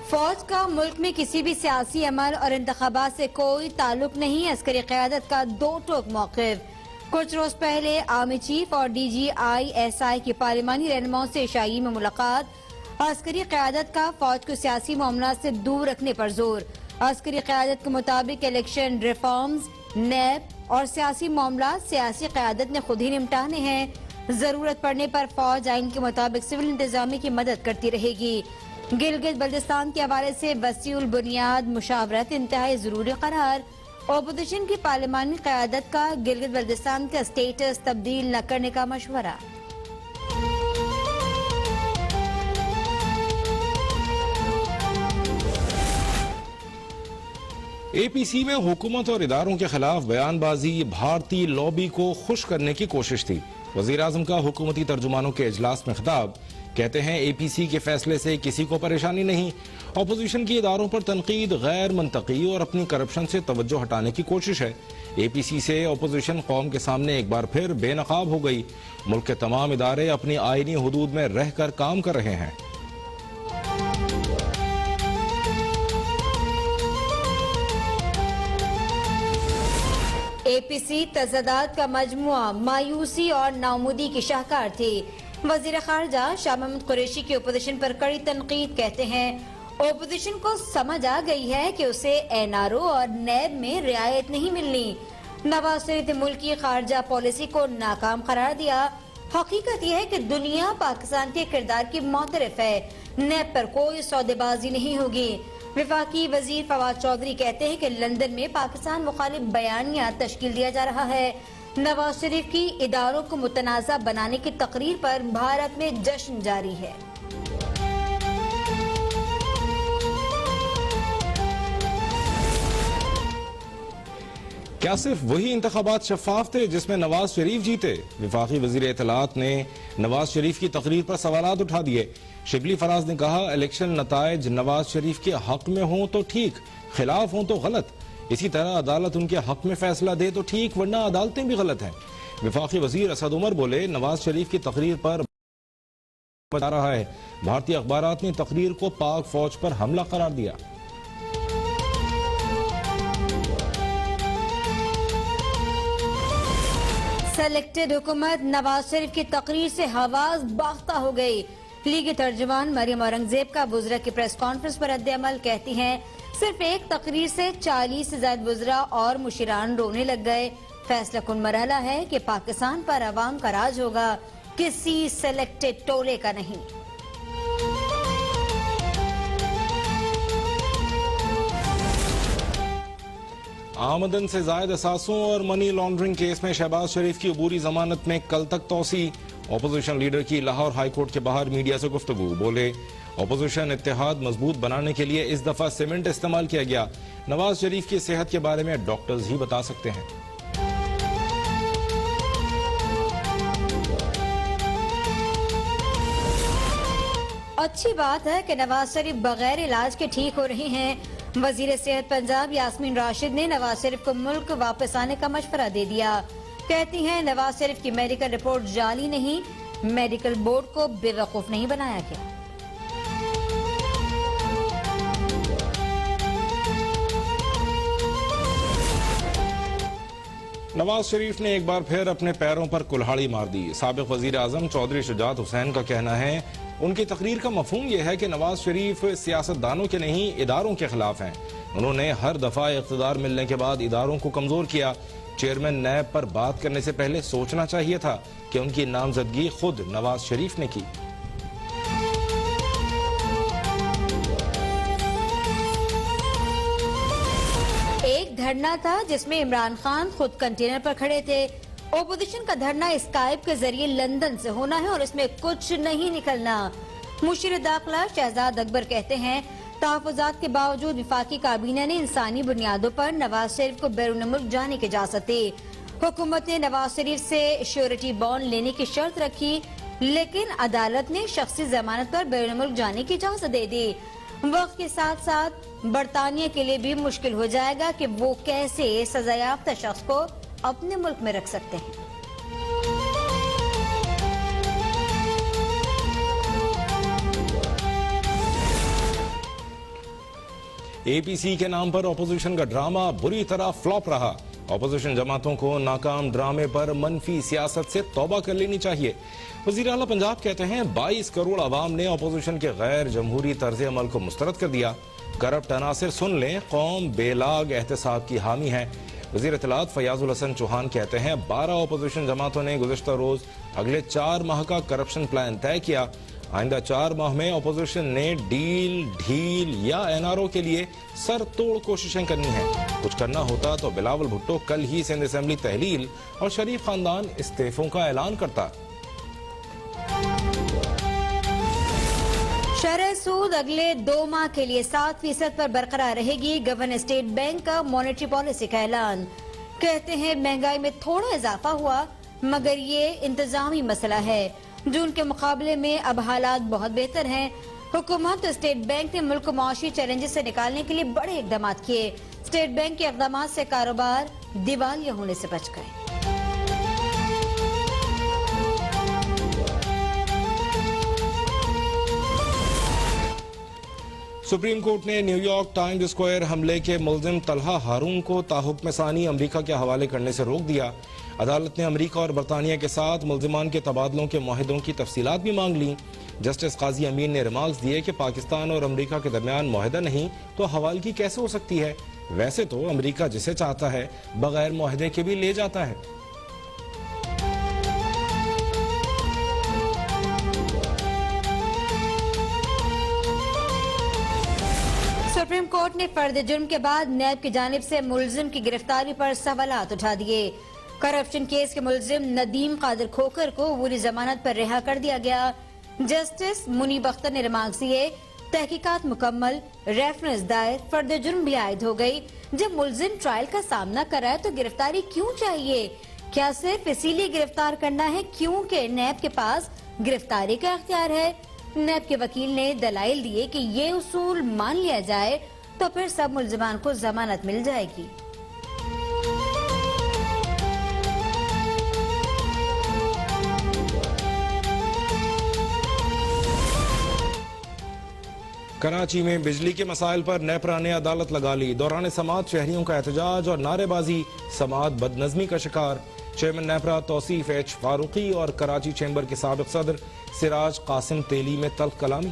फौज का मुल्क में किसी भी सियासी अमल और इंतखाबात से कोई ताल्लुक नहीं। अस्करी क़यादत का दो टोक मौक़िफ़। कुछ रोज पहले आर्मी चीफ और DGISI की पार्लिमानी रहनुमाओं से शाही में मुलाकात। अस्करी क़यादत का फौज को सियासी मामला से दूर रखने पर जोर। अस्करी क़यादत के मुताबिक इलेक्शन रिफॉर्म्स, नैब और सियासी मामला सियासी क़यादत ने खुद ही निपटाने हैं। जरूरत पड़ने पर फौज आइन के मुताबिक सिविल इंतजामी की मदद करती रहेगी। गिलगित बल्तिस्तान के हवाले से वसीउल बुनियाद मुशावरत इंतहाई जरूरी करार। ओपोजिशन की पार्लिमानी क़यादत का गिलगित बल्तिस्तान का स्टेटस तब्दील न करने का मशवरा। APC में हुकूमत और इदारों के खिलाफ बयानबाजी भारतीय लॉबी को खुश करने की कोशिश थी। वजीर आजम का हुकूमती तर्जुमानों के इजलास में खिताब। कहते हैं APC के फैसले से किसी को परेशानी नहीं। अपोजिशन की इदारों पर तनकीद गैर मंतकी और अपनी करप्शन से तवज्जो हटाने की कोशिश है। APC से अपोजिशन कौम के सामने एक बार फिर बेनकाब हो गई। मुल्क के तमाम इदारे अपनी आईनी हुदूद में रहकर काम कर रहे हैं। APC तज़ादात का मजमुआ मायूसी और नाउमीदी की शाहकार थी। वजीर खारजा शाह महमूद कुरैशी की ओपोजिशन पर कड़ी तनकीद। कहते हैं ओपोजिशन को समझ आ गई है कि उसे NRO और नैब में रियायत नहीं मिलनी। नवाज शरीफ ने मुल्क की खारजा पॉलिसी को नाकाम करार दिया। हकीकत यह है कि दुनिया पाकिस्तान के किरदार की मोतरफ है। नैब पर कोई सौदेबाजी नहीं होगी। विफाकी वजीर फवाद चौधरी कहते हैं कि लंदन में पाकिस्तान मुखालिफ बयानिया तश्कील दिया जा रहा है। नवाज शरीफ की इदारों को मुतनाज़ा बनाने की तकरीर पर भारत में जश्न जारी है। क्या सिर्फ वही इंतखाबात शफाफ थे जिसमें नवाज शरीफ जीते? विफाकी वजीर इत्तलात ने नवाज शरीफ की तकरीर पर सवालात उठा दिए। शिबली फराज ने कहा, इलेक्शन नताइज नवाज शरीफ के हक में हों तो ठीक, खिलाफ हों तो गलत। इसी तरह अदालत उनके हक में फैसला दे तो ठीक, वरना अदालतें भी गलत हैं। विफाकी वजीर असद उमर बोले, नवाज शरीफ की तकरीर पर बता रहा है। भारतीय अखबारात ने तकरीर को पाक फौज पर हमला करार दिया। सेलेक्टेड हुकूमत नवाज शरीफ की तकरीर से हवास बाख्ता हो गई। लीग तर्जुमान मरियम औरंगजेब का वुज़रा की प्रेस कॉन्फ्रेंस पर रद्द-ए-अमल। कहती हैं, सिर्फ एक तकरीर से 40 से ज्यादा वुज़रा और मुशीरान रोने लग गए। फैसला कुन मरहला है कि पाकिस्तान पर अवाम का राज होगा, किसी सेलेक्टेड टोले का नहीं। आमदन से जायद असासों और मनी लॉन्ड्रिंग केस में शहबाज शरीफ की अबूरी जमानत में कल तक तौसी। अपोजिशन लीडर की लाहौर हाई कोर्ट के बाहर मीडिया से गुफ्तगू। बोले, अपोजिशन इत्तेहाद मजबूत बनाने के लिए इस दफा सीमेंट इस्तेमाल किया गया। नवाज शरीफ की सेहत के बारे में डॉक्टर्स ही बता सकते हैं। अच्छी बात है कि नवाज शरीफ बगैर इलाज के ठीक हो रही हैं। वजीर सेहत पंजाब यास्मीन राशिद ने नवाज शरीफ को मुल्क वापस आने का मशवरा दे दिया। कहती हैं, नवाज शरीफ की मेडिकल रिपोर्ट जाली नहीं, मेडिकल बोर्ड को बेवकूफ नहीं बनाया गया। नवाज शरीफ ने एक बार फिर अपने पैरों पर कुल्हाड़ी मार दी। साबिक वजीर आजम चौधरी शुजात हुसैन का कहना है, उनकी तकरीर का मफहूम यह है कि नवाज शरीफ सियासतदानों के नहीं, इदारों के खिलाफ हैं। उन्होंने हर दफा इख्तिदार मिलने के बाद इदारों को कमजोर किया। चेयरमैन नैब पर बात करने से पहले सोचना चाहिए था कि उनकी नामजदगी खुद नवाज शरीफ ने की। एक धरना था जिसमें इमरान खान खुद कंटेनर पर खड़े थे। ओपोजिशन का धरना स्काइप के जरिए लंदन से होना है और इसमें कुछ नहीं निकलना। मुशीर दाखिला शहजाद अकबर कहते हैं, तहफ़्फ़ुज़ात के बावजूद वफाकी काबीना ने इंसानी बुनियादों पर नवाज शरीफ को बैरून मुल्क जाने की इजाजत दी। हुकूमत ने नवाज शरीफ से श्योरिटी बॉन्ड लेने की शर्त रखी, लेकिन अदालत ने शख्सी जमानत पर बैरून मुल्क जाने की इजाजत दे दी। वक्त के साथ साथ बरतानिया के लिए भी मुश्किल हो जाएगा कि वो कैसे सजायाफ्ता शख्स को अपने मुल्क में रख सकते हैं। APC के नाम पर अपोजिशन का ड्रामा बुरी तरह फ्लॉप रहा। अपोजिशन जमातों को नाकाम ड्रामे पर मनफी सियासत से तौबा कर लेनी चाहिए। वज़ीर आला पंजाब कहते हैं 22 करोड़ अवाम ने अपोजिशन के गैर जमहूरी तर्ज अमल को मुस्तरद कर दिया। करप्ट अनासिर सुन लें, कौम बेलाग एहतसाब की हामी है। वज़ीर इत्तलात फयाजुल हसन चौहान कहते हैं 12 अपोजिशन जमातों ने गुज़श्ता रोज अगले 4 माह का करप्शन प्लान तय किया। आइंदा 4 माह में अपोजिशन ने डील, ढील या NRO के लिए सर तोड़ कोशिशें करनी है। कुछ करना होता तो बिलावल भुट्टो कल ही सिंध असेंबली तहलील और शरीफ खानदान इस्तीफों का ऐलान करता। शरह सूद अगले 2 माह के लिए 7% पर बरकरार रहेगी। गवर्नर स्टेट बैंक का मॉनेटरी पॉलिसी का ऐलान। कहते हैं महंगाई में थोड़ा इजाफा हुआ, मगर ये इंतजामी मसला है। जून के मुकाबले में अब हालात बहुत बेहतर हैं। हुकूमत और स्टेट बैंक ने मुल्क को माशी चैलेंजेस से निकालने के लिए बड़े इकदाम किए। स्टेट बैंक के इकदाम से कारोबार दिवालिया होने से बच गए। सुप्रीम कोर्ट ने न्यूयॉर्क टाइम्स स्क्वायर हमले के मुल्जिम तलहा हारून को ताहुक्म सानी अमरीका के हवाले करने से रोक दिया। अदालत ने अमरीका और बरतानिया के साथ मुल्जिमान के तबादलों के मुआहिदों की तफसीलात भी मांग ली। जस्टिस काजी अमीन ने रिमार्क्स दिए कि पाकिस्तान और अमरीका के दरमियान मुआहिदा नहीं तो हवालगी कैसे हो सकती है। वैसे तो अमरीका जिसे चाहता है बगैर मुआहिदे के भी ले जाता है। सुप्रीम कोर्ट ने फर्द जुर्म के बाद नैब की जानिब से मुल्जिम की गिरफ्तारी पर सवालात उठा दिए। करप्शन केस के मुल्जिम नदीम कादिर खोखर को पूरी जमानत पर रिहा कर दिया गया। जस्टिस मुनीब अख्तर ने रिमार्क्स दिए, तहकीकात मुकम्मल, रेफरेंस दायर, फर्द जुर्म भी आयद हो गई। जब मुल्जिम ट्रायल का सामना कर रहा है तो गिरफ्तारी क्यों चाहिए? क्या सिर्फ इसीलिए गिरफ्तार करना है क्योंकि नैब के पास गिरफ्तारी का अख्तियार है? नैब के वकील ने दलाइल दिए कि ये उसूल मान लिया जाए तो फिर सब मुल्जिमान को जमानत मिल जाएगी। कराची में बिजली के मसाइल पर नेपरा ने अदालत लगा ली। दौरान समात शहरियों का एहतजाज और नारेबाजी, समात बदनज़मी का शिकार। चेयरमैन नेपरा तौसीफ H फारूकी और कराची चैम्बर के साबिक सदर सिराज कासिम तेली में तल्ख कलामी।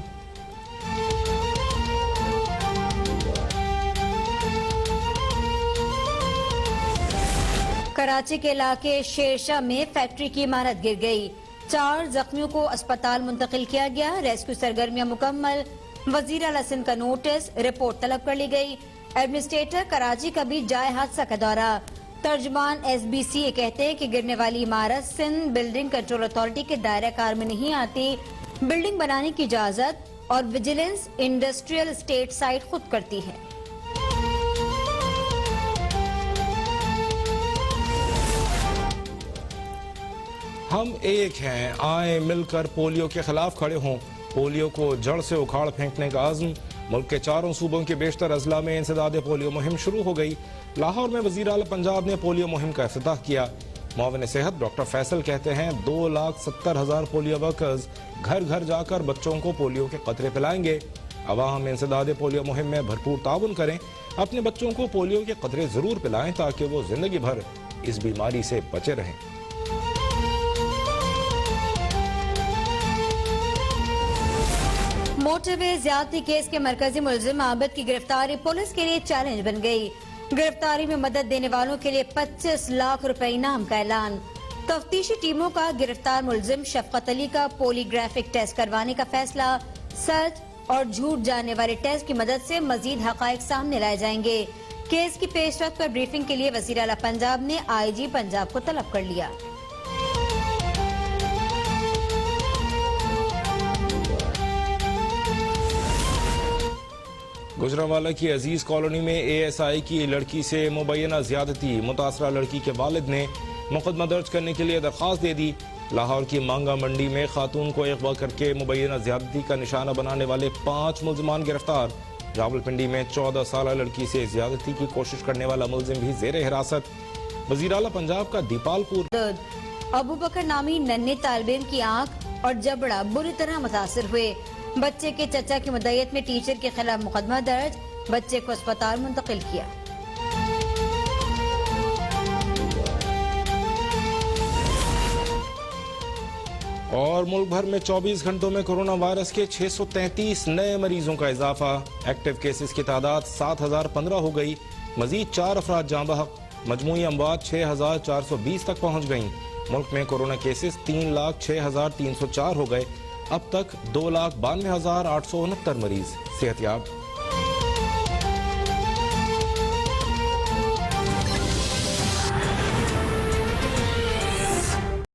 कराची के इलाके शेरशाह में फैक्ट्री की इमारत गिर गई। 4 जख्मियों को अस्पताल मुंतकिल किया गया। रेस्क्यू सरगर्मियां मुकम्मल। वजीर आला सिंध का नोटिस, रिपोर्ट तलब कर ली गई। एडमिनिस्ट्रेटर कराची का भी जाए हादसा का दौरा। तर्जमान SBCA कहते हैं कि गिरने वाली इमारत सिंध बिल्डिंग कंट्रोल अथॉरिटी के दायरा कार में नहीं आती। बिल्डिंग बनाने की इजाजत और विजिलेंस इंडस्ट्रियल स्टेट साइट खुद करती है। हम एक हैं, आए मिलकर पोलियो के खिलाफ खड़े हों। पोलियो को जड़ से उखाड़ फेंकने का आज़म। मुल्क के 4 सूबों के बेशतर अजला में इंसदाद पोलियो मुहिम शुरू हो गई। लाहौर में वज़ीर आला पंजाब ने पोलियो मुहिम का इफ्तिताह किया। मुआविन सेहत डॉक्टर फैसल कहते हैं 2,70,000 पोलियो वर्कर्स घर घर जाकर बच्चों को पोलियो के कतरे पिलाएंगे। अवाम इंसदाद पोलियो मुहिम में भरपूर ताउन करें। अपने बच्चों को पोलियो के कतरे जरूर पिलाएं ताकि वो जिंदगी भर इस बीमारी से बचे रहें। मोटरवे ज्यादती केस के मरकजी मुल्जिम आबिद की गिरफ्तारी पुलिस के लिए चैलेंज बन गई। गिरफ्तारी में मदद देने वालों के लिए 25 लाख रुपए इनाम का ऐलान। तफ्तीशी टीमों का गिरफ्तार मुल्जिम शफकत अली का पोलीग्राफिक टेस्ट करवाने का फैसला। सच और झूठ जानने वाले टेस्ट की मदद से मजीद हकायक सामने लाए जाएंगे। केस की पेशरफ्त पर ब्रीफिंग के लिए वज़ीर आला पंजाब ने IG पंजाब को तलब कर लिया। गुजरांवाला की अजीज कॉलोनी में ASI की लड़की से मुबैना ज्यादती। मुतासरा लड़की के वालिद ने मुकदमा दर्ज करने के लिए दरख्वास्त दे दी। लाहौर की मांगा मंडी में खातून को अगवा करके मुबैना ज्यादती का निशाना बनाने वाले 5 मुल्जिमान गिरफ्तार। रावलपिंडी में 14 साल लड़की से ज्यादती की कोशिश करने वाला मुल्जिम भी जेर हिरासत। वज़ीर आला पंजाब का दीपालपुर। अबू बकर नामी नन्हे तालिब की आंख और जबड़ा बुरी तरह मुतासिर हुए। बच्चे के चचा की मुद्दत में टीचर के खिलाफ मुकदमा दर्ज। बच्चे को अस्पताल मुंतकिल किया। और मुल्क भर में 24 घंटों में कोरोना वायरस के 633 नए मरीजों का इजाफा। एक्टिव केसेस की तादाद 7015 हो गई। मजीद 4 अफराद जाँ बहक। मजमूई अमवात 6420 तक पहुँच गईं। मुल्क में कोरोना केसेस 3,06,304 हो गए। अब तक 2,92,869 मरीज सेहतयाब।